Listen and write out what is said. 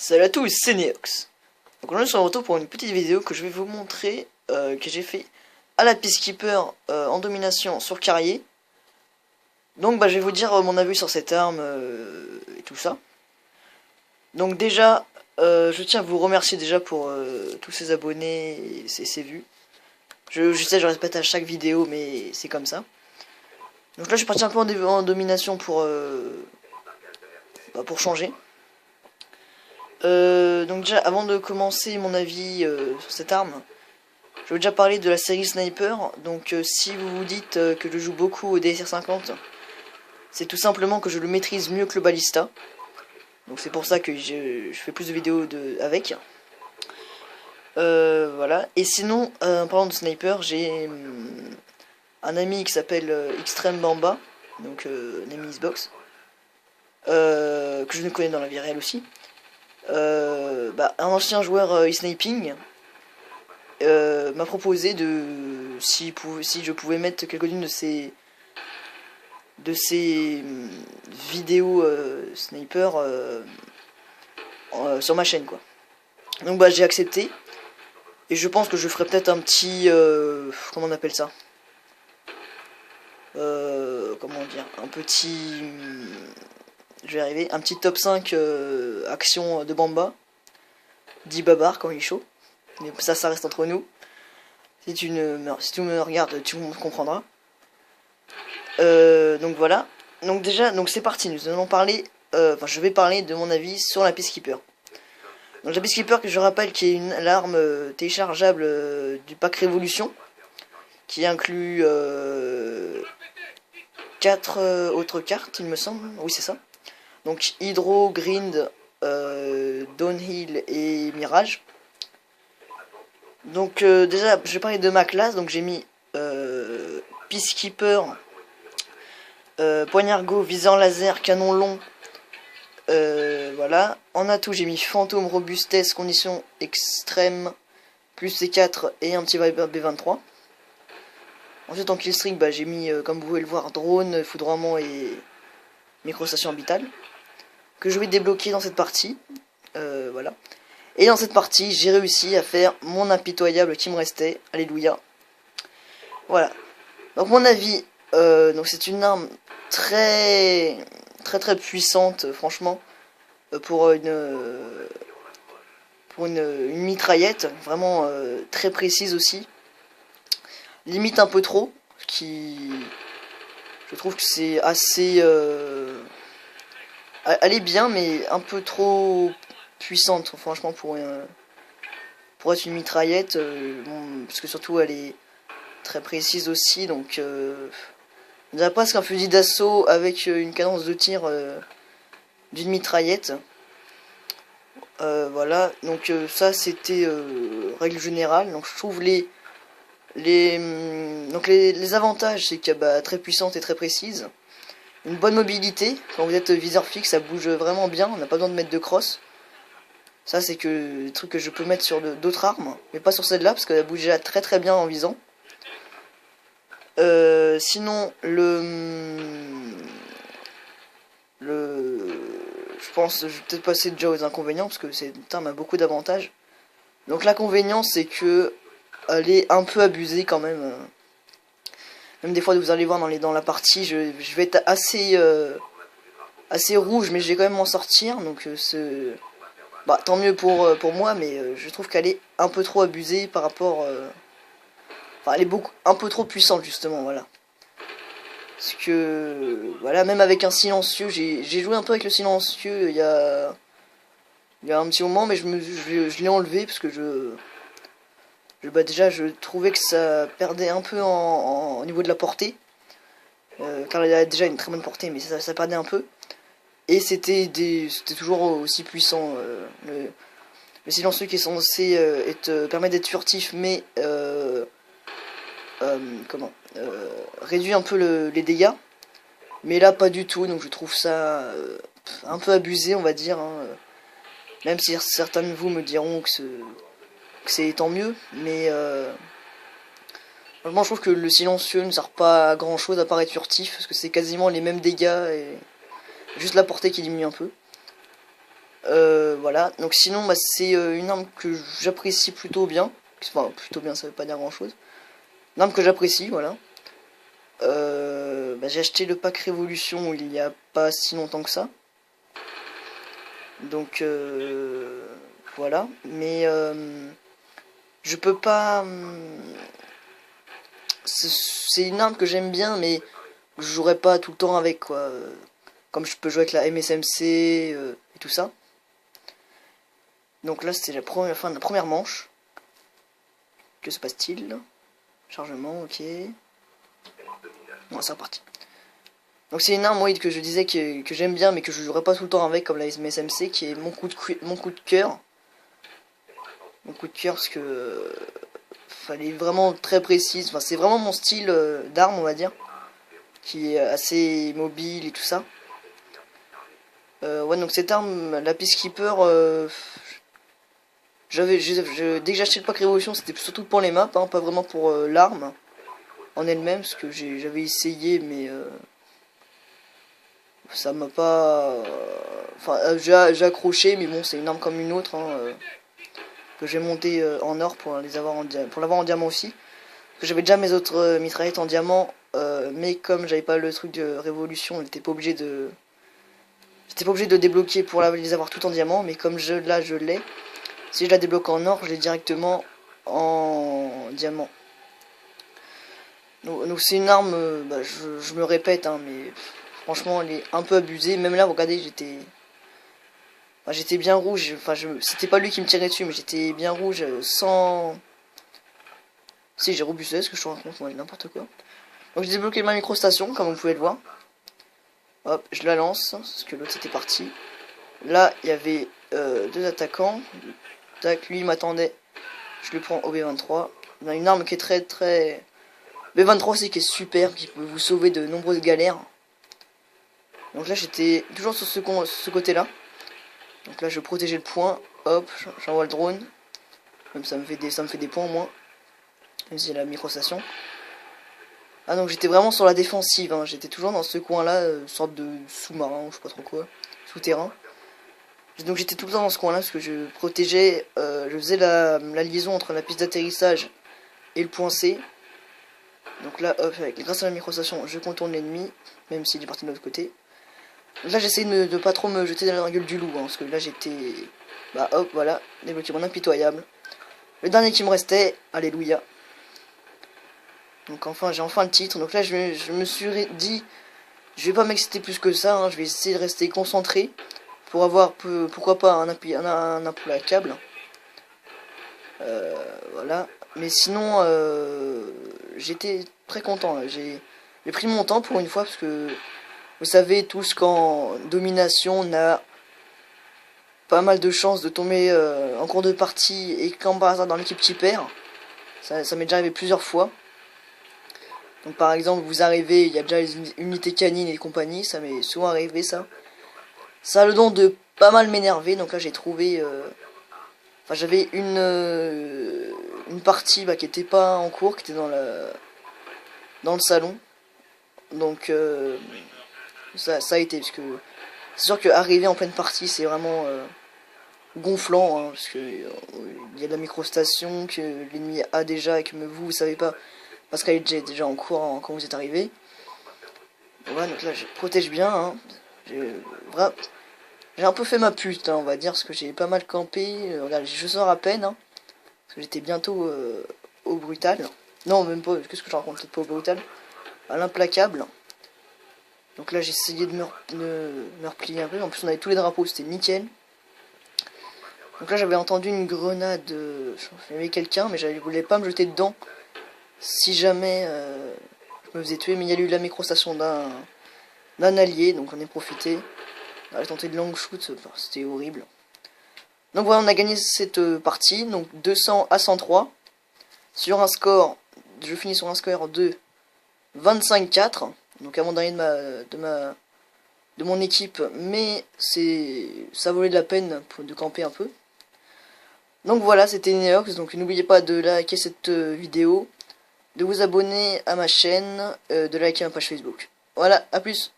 Salut à tous, c'est Neox. Donc on est sur le retour pour une petite vidéo que je vais vous montrer que j'ai fait à la Peacekeeper en domination sur Carrier. Donc je vais vous dire mon avis sur cette arme et tout ça. Donc déjà, je tiens à vous remercier déjà pour tous ces abonnés et ces vues. Je sais, je répète à chaque vidéo, mais c'est comme ça. Donc là je suis parti un peu en domination pour changer. Donc déjà, avant de commencer mon avis sur cette arme, je vais déjà parler de la série Sniper. Donc si vous vous dites que je joue beaucoup au DSR 50, c'est tout simplement que je le maîtrise mieux que le Ballista. Donc c'est pour ça que je fais plus de vidéos avec. Voilà. Et sinon, en parlant de Sniper, j'ai un ami qui s'appelle Extreme Bamba, donc un ami Xbox, que je ne connais dans la vie réelle aussi. Un ancien joueur e-sniping m'a proposé si je pouvais mettre quelques-unes de ces vidéos sniper sur ma chaîne, quoi. Donc j'ai accepté et je pense que je ferai peut-être un petit comment on appelle ça, comment dire, un petit, je vais arriver, un petit top 5 action de Bamba, dit Babar quand il est chaud. Mais ça reste entre nous. Si tu me regardes, tu comprendras. Donc voilà. Donc déjà, c'est parti. Nous allons parler. Je vais parler de mon avis sur la Peacekeeper. Donc la Peacekeeper, que je rappelle, qui est l'arme téléchargeable du pack Révolution, qui inclut 4 autres cartes, il me semble. Oui, c'est ça. Donc Hydro, Grind, Downhill et Mirage. Donc déjà, je vais parler de ma classe. Donc j'ai mis Peacekeeper, poignard-go, viseur laser, canon long. Voilà. En atout, j'ai mis fantôme, robustesse, condition extrême, plus C4 et un petit Viper B23. Ensuite, en killstreak, j'ai mis, comme vous pouvez le voir, drone, foudroiement et microstation orbitale, que je vais débloquer dans cette partie. Voilà. Et dans cette partie, j'ai réussi à faire mon impitoyable qui me restait. Alléluia. Voilà. Donc mon avis, donc c'est une arme très puissante, franchement, pour une mitraillette, vraiment très précise aussi. Limite un peu trop, je trouve que c'est assez, elle est bien, mais un peu trop puissante, franchement, pour être une mitraillette, parce que surtout elle est très précise aussi, donc on dirait presque un fusil d'assaut avec une cadence de tir d'une mitraillette. Voilà, donc ça c'était règle générale. Donc je trouve les avantages, c'est qu'elle est très puissante et très précise, une bonne mobilité. Quand vous êtes viseur fixe, ça bouge vraiment bien, on n'a pas besoin de mettre de crosse. Ça c'est le truc que je peux mettre sur d'autres armes, mais pas sur celle-là parce qu'elle bouge déjà très bien en visant. Sinon je pense, je vais peut-être passer déjà aux inconvénients parce que cette arme a beaucoup d'avantages. Donc l'inconvénient, c'est que elle est un peu abusée quand même. Même des fois, vous allez voir dans la partie, je vais être assez rouge, mais je vais quand même m'en sortir. Donc tant mieux pour moi, mais je trouve qu'elle est un peu trop abusée par rapport. Elle est un peu trop puissante justement, voilà. Parce que voilà, même avec un silencieux, j'ai joué un peu avec le silencieux il y a un petit moment, mais je l'ai enlevé parce que déjà je trouvais que ça perdait un peu au niveau de la portée, car il a déjà une très bonne portée, mais ça perdait un peu. Et c'était toujours aussi puissant. Le silencieux qui est censé permettre d'être furtif, mais réduit un peu les dégâts, mais là pas du tout. Donc je trouve ça un peu abusé, on va dire, hein. Même si certains de vous me diront que c'est tant mieux, mais franchement je trouve que le silencieux ne sert pas à grand chose à part être furtif, parce que c'est quasiment les mêmes dégâts et juste la portée qui diminue un peu. Voilà, donc sinon bah, c'est une arme que j'apprécie plutôt bien. Enfin, plutôt bien, ça veut pas dire grand chose. Une arme que j'apprécie, voilà. Bah, j'ai acheté le pack Révolution il y a pas si longtemps que ça. Donc voilà, mais je peux pas. C'est une arme que j'aime bien, mais je jouerai pas tout le temps avec quoi. Comme je peux jouer avec la MSMC et tout ça. Donc là c'était la fin de la première manche. Que se passe-t-il? Chargement, ok. Bon, c'est reparti. Donc c'est une arme oui, que je disais que j'aime bien mais que je jouerai pas tout le temps avec comme la MSMC qui est mon coup de cœur. Mon coup de cœur parce que elle est vraiment très précise. Enfin, c'est vraiment mon style d'arme on va dire. Qui est assez mobile et tout ça. Ouais donc cette arme, la Peacekeeper, dès que j'ai acheté le pack Révolution c'était surtout pour les maps, hein, pas vraiment pour l'arme en elle-même. Parce que j'avais essayé mais... ça m'a pas... Enfin, j'ai accroché, mais bon, c'est une arme comme une autre, hein, que j'ai monté en or pour l'avoir en diamant aussi. Parce que j'avais déjà mes autres mitraillettes en diamant, mais comme j'avais pas le truc de révolution, j'étais pas obligé de débloquer pour les avoir toutes en diamant, mais comme là je l'ai, si je la débloque en or, je l'ai directement en diamant. Donc c'est une arme, bah, je me répète, hein, mais... Franchement, elle est un peu abusée. Même là, regardez, j'étais bien rouge. Enfin, c'était pas lui qui me tirait dessus, mais j'étais bien rouge sans... Si, j'ai robusté, ce que je te raconte, moi, n'importe quoi. Donc j'ai débloqué ma microstation, comme vous pouvez le voir. Hop, je la lance, parce que l'autre c'était parti. Là, il y avait deux attaquants. Tac, lui, il m'attendait. Je le prends au B23. On a une arme qui est très, très... B23 aussi, qui est super, qui peut vous sauver de nombreuses galères. Donc là j'étais toujours sur ce côté là. Donc là je protégeais le point. Hop, j'envoie le drone. Même ça me fait des points au moins. Même si j'ai la microstation. Ah donc j'étais vraiment sur la défensive, hein. J'étais toujours dans ce coin là, sorte de sous-marin, je sais pas trop quoi. Souterrain. Donc j'étais tout le temps dans ce coin là parce que je protégeais, je faisais la liaison entre la piste d'atterrissage et le point C. Donc là hop, grâce à la microstation je contourne l'ennemi, même s'il est parti de l'autre côté. Là j'essaie de pas trop me jeter dans la gueule du loup, hein, parce que là j'étais... Bah hop, voilà, débloqué mon impitoyable. Le dernier qui me restait, alléluia. Donc enfin, j'ai enfin le titre, donc là je me suis dit, je vais pas m'exciter plus que ça, hein, je vais essayer de rester concentré, pour avoir, pourquoi pas, un implacable. Voilà, mais sinon, j'étais très content, j'ai pris mon temps pour une fois, parce que... Vous savez tous qu'en domination, on a pas mal de chances de tomber en cours de partie et quand par hasard dans l'équipe qui perd. Ça m'est déjà arrivé plusieurs fois. Donc par exemple, vous arrivez, il y a déjà les unités canines et compagnie, ça m'est souvent arrivé ça. Ça a le don de pas mal m'énerver, donc là j'ai trouvé... Enfin j'avais une partie qui était pas en cours, qui était dans le salon. Donc... Ça a été, parce que c'est sûr qu'arriver en pleine partie c'est vraiment gonflant, hein, parce que il y a de la microstation que l'ennemi a déjà et que vous savez pas parce qu'elle est déjà en cours quand vous êtes arrivé. Voilà, donc là je protège bien, hein. J'ai un peu fait ma pute, hein, on va dire, parce que j'ai pas mal campé. Regarde, je sors à peine, hein, parce que j'étais bientôt au brutal. Non, même pas, qu'est-ce que je raconte, peut-être pas au brutal, à l'implacable. Donc là j'ai essayé de me replier un peu. En plus on avait tous les drapeaux, c'était nickel. Donc là j'avais entendu une grenade. Il y avait quelqu'un, mais je voulais pas me jeter dedans. Si jamais je me faisais tuer. Mais il y a eu la microstation d'un allié, donc on est profité. J'ai tenté de long shoot, c'était horrible. Donc voilà, on a gagné cette partie. Donc 200 à 103. Sur un score, je finis sur un score de 25-4. Donc avant-dernier de mon équipe, mais ça valait de la peine de camper un peu. Donc voilà, c'était Neox, donc n'oubliez pas de liker cette vidéo, de vous abonner à ma chaîne, de liker ma page Facebook. Voilà, à plus.